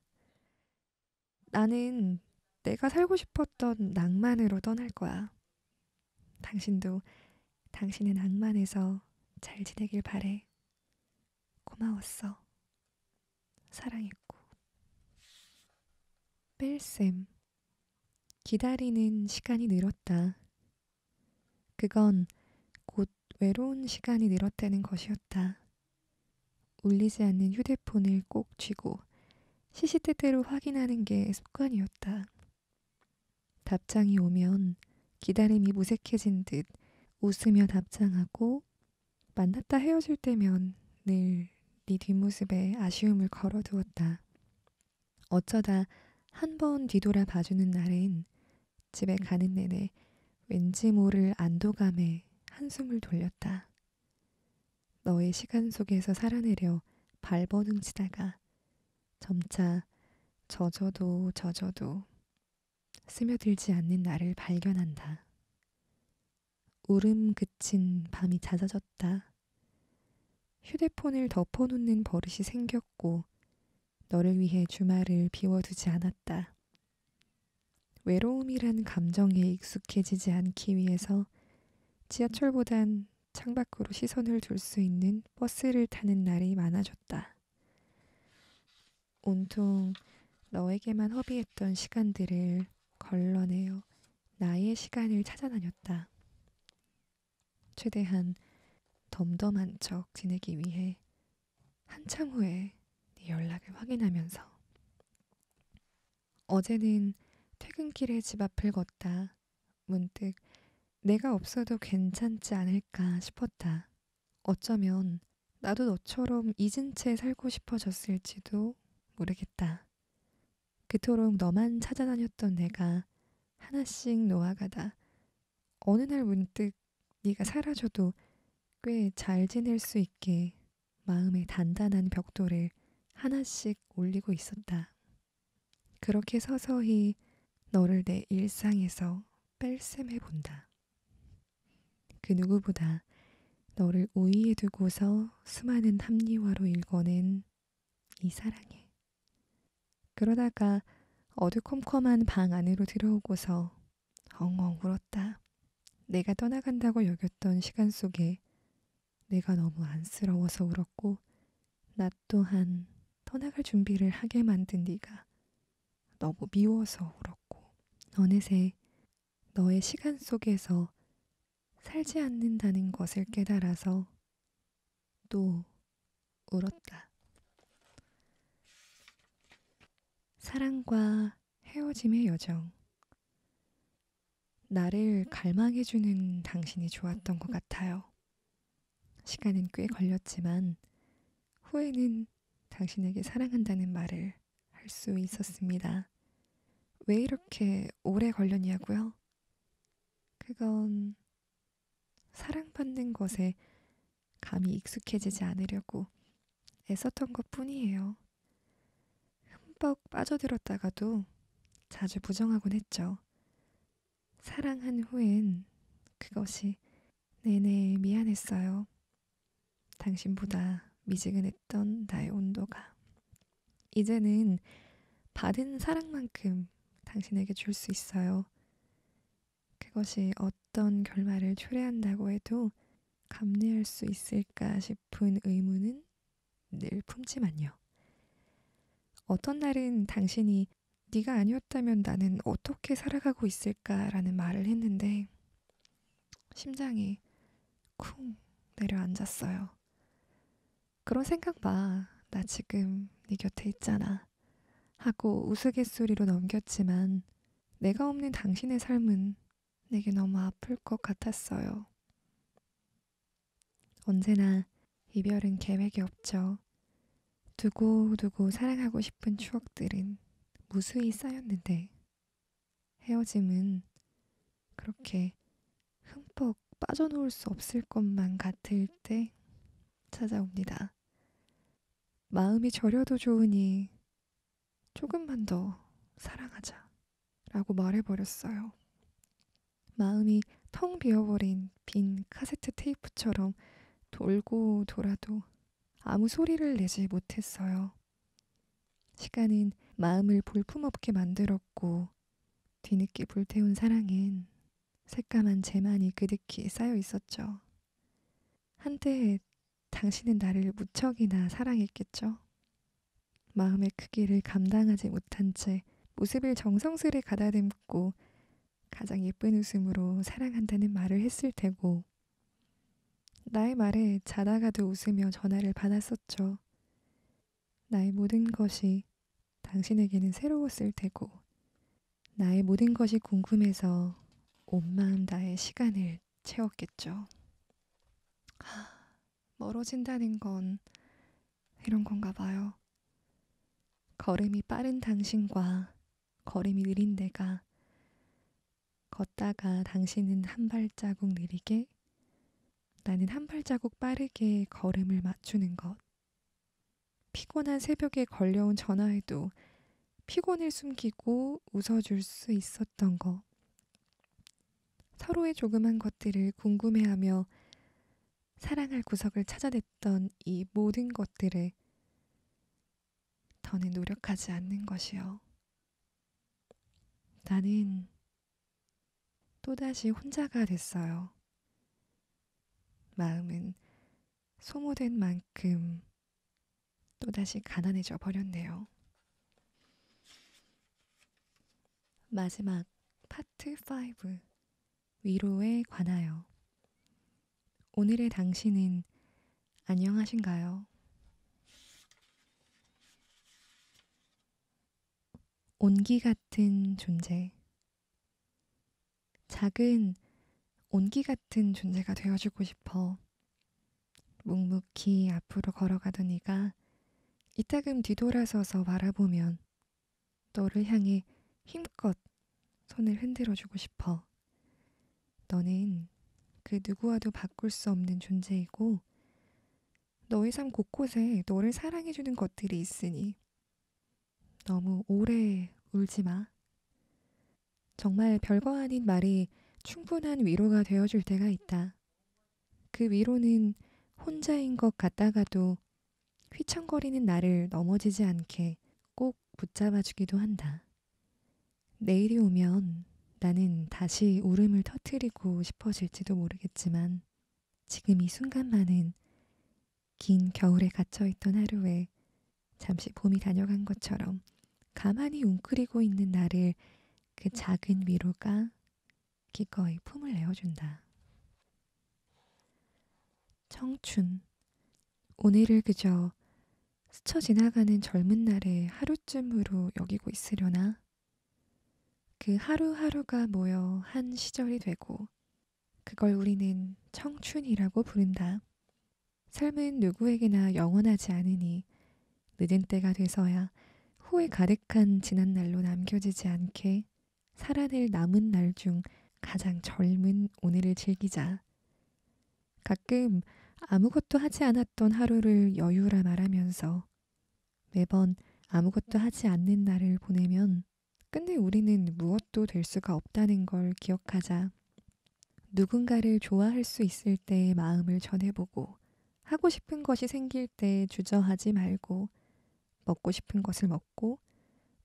나는 내가 살고 싶었던 낭만으로 떠날 거야. 당신도 당신의 낭만에서 잘 지내길 바래. 고마웠어. 사랑했고. 뺄셈. 기다리는 시간이 늘었다. 그건 곧 외로운 시간이 늘었다는 것이었다. 울리지 않는 휴대폰을 꼭 쥐고 시시때때로 확인하는 게 습관이었다. 답장이 오면 기다림이 무색해진 듯 웃으며 답장하고 만났다 헤어질 때면 늘 네 뒷모습에 아쉬움을 걸어두었다. 어쩌다 한 번 뒤돌아 봐주는 날엔 집에 가는 내내 왠지 모를 안도감에 한숨을 돌렸다. 너의 시간 속에서 살아내려 발버둥 치다가 점차 젖어도 스며들지 않는 나를 발견한다. 울음 그친 밤이 잦아졌다. 휴대폰을 덮어놓는 버릇이 생겼고 너를 위해 주말을 비워두지 않았다. 외로움이란 감정에 익숙해지지 않기 위해서 지하철보단 창밖으로 시선을 둘 수 있는 버스를 타는 날이 많아졌다. 온통 너에게만 허비했던 시간들을 걸러내어 나의 시간을 찾아다녔다. 최대한 덤덤한 척 지내기 위해 한참 후에 네 연락을 확인하면서 어제는 퇴근길에 집 앞을 걷다 문득 내가 없어도 괜찮지 않을까 싶었다. 어쩌면 나도 너처럼 잊은 채 살고 싶어졌을지도 모르겠다. 그토록 너만 찾아다녔던 내가 하나씩 놓아가다 어느 날 문득 네가 사라져도 꽤 잘 지낼 수 있게 마음의 단단한 벽돌을 하나씩 올리고 있었다. 그렇게 서서히 너를 내 일상에서 뺄셈해 본다. 그 누구보다 너를 우위에 두고서 수많은 합리화로 읽어낸 이 사랑에. 그러다가 어두컴컴한 방 안으로 들어오고서 엉엉 울었다. 내가 떠나간다고 여겼던 시간 속에 내가 너무 안쓰러워서 울었고 나 또한 떠나갈 준비를 하게 만든 네가 너무 미워서 울었고 어느새 너의 시간 속에서 살지 않는다는 것을 깨달아서 또 울었다. 사랑과 헤어짐의 여정. 나를 갈망해주는 당신이 좋았던 것 같아요. 시간은 꽤 걸렸지만 후에는 당신에게 사랑한다는 말을 할 수 있었습니다. 왜 이렇게 오래 걸렸냐고요? 그건 사랑받는 것에 감히 익숙해지지 않으려고 애썼던 것뿐이에요. 흠뻑 빠져들었다가도 자주 부정하곤 했죠. 사랑한 후엔 그것이 내내 미안했어요. 당신보다 미지근했던 나의 온도가. 이제는 받은 사랑만큼 당신에게 줄 수 있어요. 그것이 어떤 결말을 초래한다고 해도 감내할 수 있을까 싶은 의문은 늘 품지만요. 어떤 날은 당신이 네가 아니었다면 나는 어떻게 살아가고 있을까라는 말을 했는데 심장이 쿵 내려앉았어요. 그런 생각 마. 나 지금 네 곁에 있잖아. 하고 우스갯소리로 넘겼지만 내가 없는 당신의 삶은 내게 너무 아플 것 같았어요. 언제나 이별은 계획이 없죠. 두고두고 사랑하고 싶은 추억들은 무수히 쌓였는데 헤어짐은 그렇게 흠뻑 빠져놓을 수 없을 것만 같을 때 찾아옵니다. 마음이 저려도 좋으니 조금만 더 사랑하자 라고 말해버렸어요. 마음이 텅 비어버린 빈 카세트 테이프처럼 돌고 돌아도 아무 소리를 내지 못했어요. 시간은 마음을 볼품없게 만들었고 뒤늦게 불태운 사랑엔 새까만 재만이 그득히 쌓여 있었죠. 한때 당신은 나를 무척이나 사랑했겠죠. 마음의 크기를 감당하지 못한 채 모습을 정성스레 가다듬고 가장 예쁜 웃음으로 사랑한다는 말을 했을 테고 나의 말에 자다가도 웃으며 전화를 받았었죠. 나의 모든 것이 당신에게는 새로웠을 테고 나의 모든 것이 궁금해서 온 마음 다해 시간을 채웠겠죠. 멀어진다는 건 이런 건가 봐요. 걸음이 빠른 당신과 걸음이 느린 내가 걷다가 당신은 한 발자국 느리게 나는 한 발자국 빠르게 걸음을 맞추는 것. 피곤한 새벽에 걸려온 전화에도 피곤을 숨기고 웃어줄 수 있었던 것. 서로의 조그만 것들을 궁금해하며 사랑할 구석을 찾아냈던 이 모든 것들에 더는 노력하지 않는 것이요. 나는 또다시 혼자가 됐어요. 마음은 소모된 만큼 또다시 가난해져 버렸네요. 마지막 파트 5 위로에 관하여 오늘의 당신은 안녕하신가요? 온기 같은 존재 작은 온기 같은 존재가 되어주고 싶어. 묵묵히 앞으로 걸어가던 네가 이따금 뒤돌아서서 바라보면 너를 향해 힘껏 손을 흔들어주고 싶어. 너는 그 누구와도 바꿀 수 없는 존재이고 너의 삶 곳곳에 너를 사랑해주는 것들이 있으니 너무 오래 울지 마. 정말 별거 아닌 말이 충분한 위로가 되어줄 때가 있다. 그 위로는 혼자인 것 같다가도 휘청거리는 나를 넘어지지 않게 꼭 붙잡아주기도 한다. 내일이 오면 나는 다시 울음을 터뜨리고 싶어질지도 모르겠지만 지금 이 순간만은 긴 겨울에 갇혀있던 하루에 잠시 봄이 다녀간 것처럼 가만히 웅크리고 있는 나를 그 작은 위로가 기꺼이 품을 내어준다. 청춘. 오늘을 그저 스쳐 지나가는 젊은 날의 하루쯤으로 여기고 있으려나? 그 하루하루가 모여 한 시절이 되고 그걸 우리는 청춘이라고 부른다. 삶은 누구에게나 영원하지 않으니 늦은 때가 돼서야 후회 가득한 지난 날로 남겨지지 않게 살아낼 남은 날 중 가장 젊은 오늘을 즐기자. 가끔 아무것도 하지 않았던 하루를 여유라 말하면서 매번 아무것도 하지 않는 날을 보내면 끝내 우리는 무엇도 될 수가 없다는 걸 기억하자. 누군가를 좋아할 수 있을 때의 마음을 전해보고 하고 싶은 것이 생길 때 주저하지 말고 먹고 싶은 것을 먹고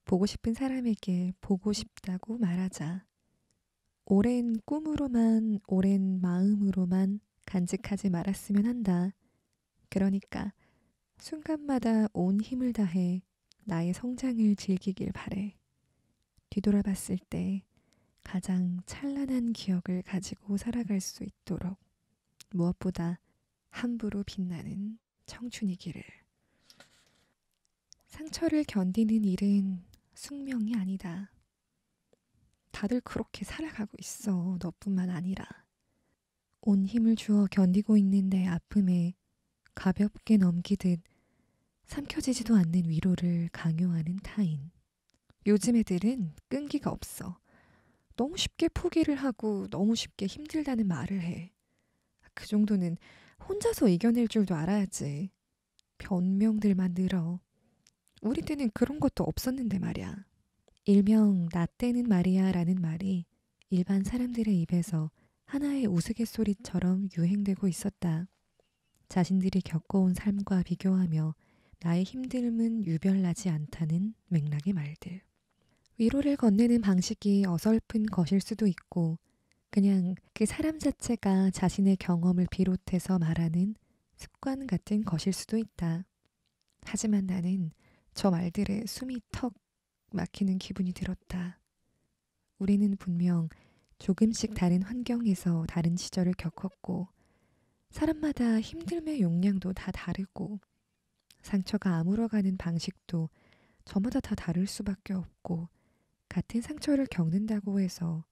보고 싶은 사람에게 보고 싶다고 말하자. 오랜 꿈으로만 오랜 마음으로만 간직하지 말았으면 한다. 그러니까 순간마다 온 힘을 다해 나의 성장을 즐기길 바래. 뒤돌아봤을 때 가장 찬란한 기억을 가지고 살아갈 수 있도록 무엇보다 함부로 빛나는 청춘이기를. 상처를 견디는 일은 숙명이 아니다. 다들 그렇게 살아가고 있어. 너뿐만 아니라. 온 힘을 주어 견디고 있는 내 아픔에 가볍게 넘기듯 삼켜지지도 않는 위로를 강요하는 타인. 요즘 애들은 끈기가 없어. 너무 쉽게 포기를 하고 너무 쉽게 힘들다는 말을 해. 그 정도는 혼자서 이겨낼 줄도 알아야지. 변명들만 늘어. 우리 때는 그런 것도 없었는데 말이야. 일명 나 때는 말이야 라는 말이 일반 사람들의 입에서 하나의 우스갯소리처럼 유행되고 있었다. 자신들이 겪어온 삶과 비교하며 나의 힘듦은 유별나지 않다는 맥락의 말들. 위로를 건네는 방식이 어설픈 것일 수도 있고 그냥 그 사람 자체가 자신의 경험을 비롯해서 말하는 습관 같은 것일 수도 있다. 하지만 나는 저 말들에 숨이 턱 막히는 기분이 들었다. 우리는 분명 조금씩 다른 환경에서 다른 시절을 겪었고 사람마다 힘듦의 용량도 다 다르고 상처가 아물어가는 방식도 저마다 다 다를 수밖에 없고 같은 상처를 겪는다고 해서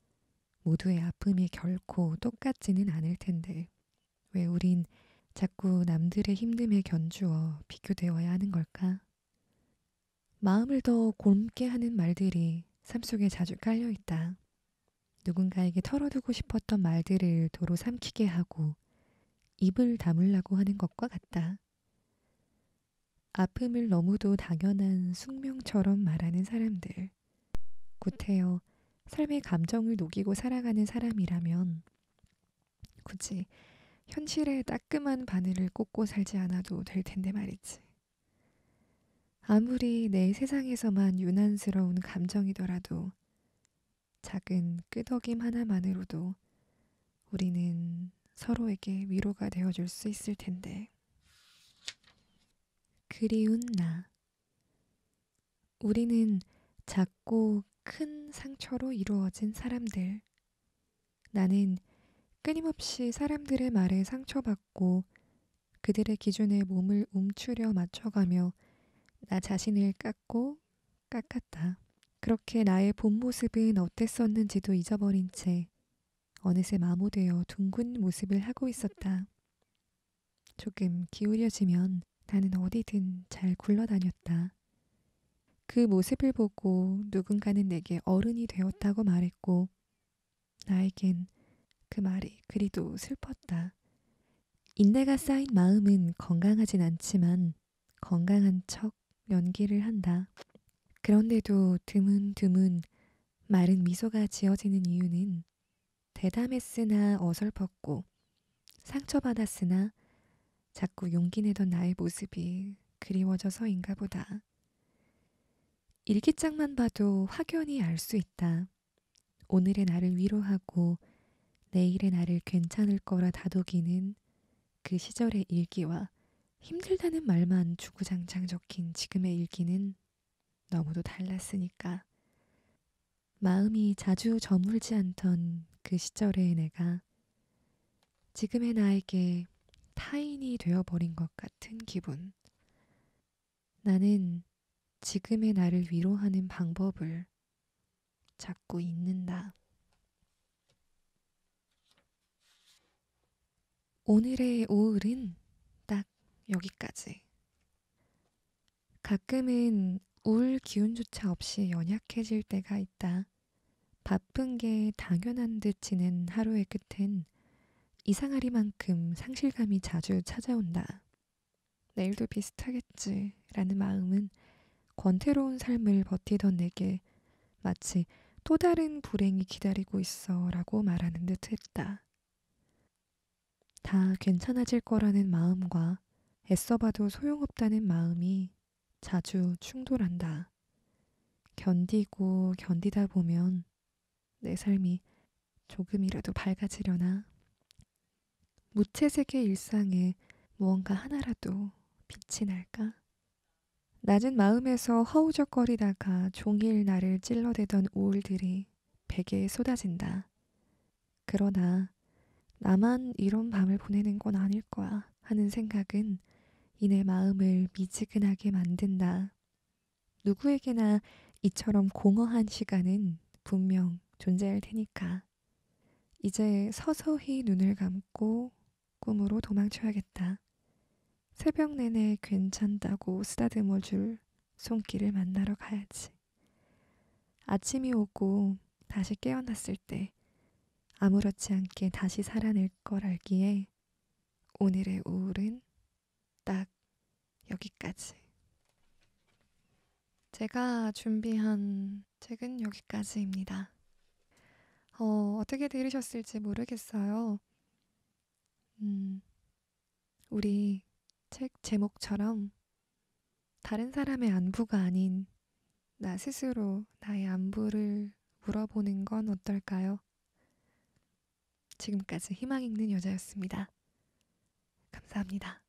모두의 아픔이 결코 똑같지는 않을 텐데 왜 우린 자꾸 남들의 힘듦에 견주어 비교되어야 하는 걸까? 마음을 더 곪게 하는 말들이 삶 속에 자주 깔려 있다. 누군가에게 털어두고 싶었던 말들을 도로 삼키게 하고 입을 다물라고 하는 것과 같다. 아픔을 너무도 당연한 숙명처럼 말하는 사람들. 구태여 삶의 감정을 녹이고 살아가는 사람이라면 굳이 현실의 따끔한 바늘을 꽂고 살지 않아도 될 텐데 말이지. 아무리 내 세상에서만 유난스러운 감정이더라도 작은 끄덕임 하나만으로도 우리는 서로에게 위로가 되어줄 수 있을 텐데. 그리운 나. 우리는 작고 큰 상처로 이루어진 사람들. 나는 끊임없이 사람들의 말에 상처받고 그들의 기준에 몸을 움츠려 맞춰가며 나 자신을 깎고 깎았다. 그렇게 나의 본 모습은 어땠었는지도 잊어버린 채 어느새 마모되어 둥근 모습을 하고 있었다. 조금 기울여지면 나는 어디든 잘 굴러다녔다. 그 모습을 보고 누군가는 내게 어른이 되었다고 말했고 나에겐 그 말이 그리도 슬펐다. 인내가 쌓인 마음은 건강하진 않지만 건강한 척 연기를 한다. 그런데도 드문드문 마른 미소가 지어지는 이유는 대담했으나 어설펐고 상처받았으나 자꾸 용기 내던 나의 모습이 그리워져서인가 보다. 일기장만 봐도 확연히 알 수 있다. 오늘의 나를 위로하고 내일의 나를 괜찮을 거라 다독이는 그 시절의 일기와 힘들다는 말만 주구장창 적힌 지금의 일기는 너무도 달랐으니까. 마음이 자주 저물지 않던 그 시절의 내가 지금의 나에게 타인이 되어버린 것 같은 기분. 나는 지금의 나를 위로하는 방법을 찾고 있는다. 오늘의 우울은 딱 여기까지. 가끔은 우울 기운조차 없이 연약해질 때가 있다. 바쁜 게 당연한 듯 지낸 하루의 끝엔 이상하리만큼 상실감이 자주 찾아온다. 내일도 비슷하겠지 라는 마음은 권태로운 삶을 버티던 내게 마치 또 다른 불행이 기다리고 있어 라고 말하는 듯 했다. 다 괜찮아질 거라는 마음과 애써봐도 소용없다는 마음이 자주 충돌한다. 견디고 견디다 보면 내 삶이 조금이라도 밝아지려나? 무채색의 일상에 무언가 하나라도 빛이 날까? 낮은 마음에서 허우적거리다가 종일 나를 찔러대던 우울들이 베개에 쏟아진다. 그러나 나만 이런 밤을 보내는 건 아닐 거야 하는 생각은 이내 마음을 미지근하게 만든다. 누구에게나 이처럼 공허한 시간은 분명 존재할 테니까. 이제 서서히 눈을 감고 꿈으로 도망쳐야겠다. 새벽 내내 괜찮다고 쓰다듬어 줄 손길을 만나러 가야지. 아침이 오고 다시 깨어났을 때 아무렇지 않게 다시 살아낼 걸 알기에 오늘의 우울은 딱 여기까지. 제가 준비한 책은 여기까지입니다. 어떻게 들으셨을지 모르겠어요. 음, 우리 책 제목처럼 다른 사람의 안부가 아닌 나 스스로 나의 안부를 물어보는 건 어떨까요? 지금까지 희망 있는 여자였습니다. 감사합니다.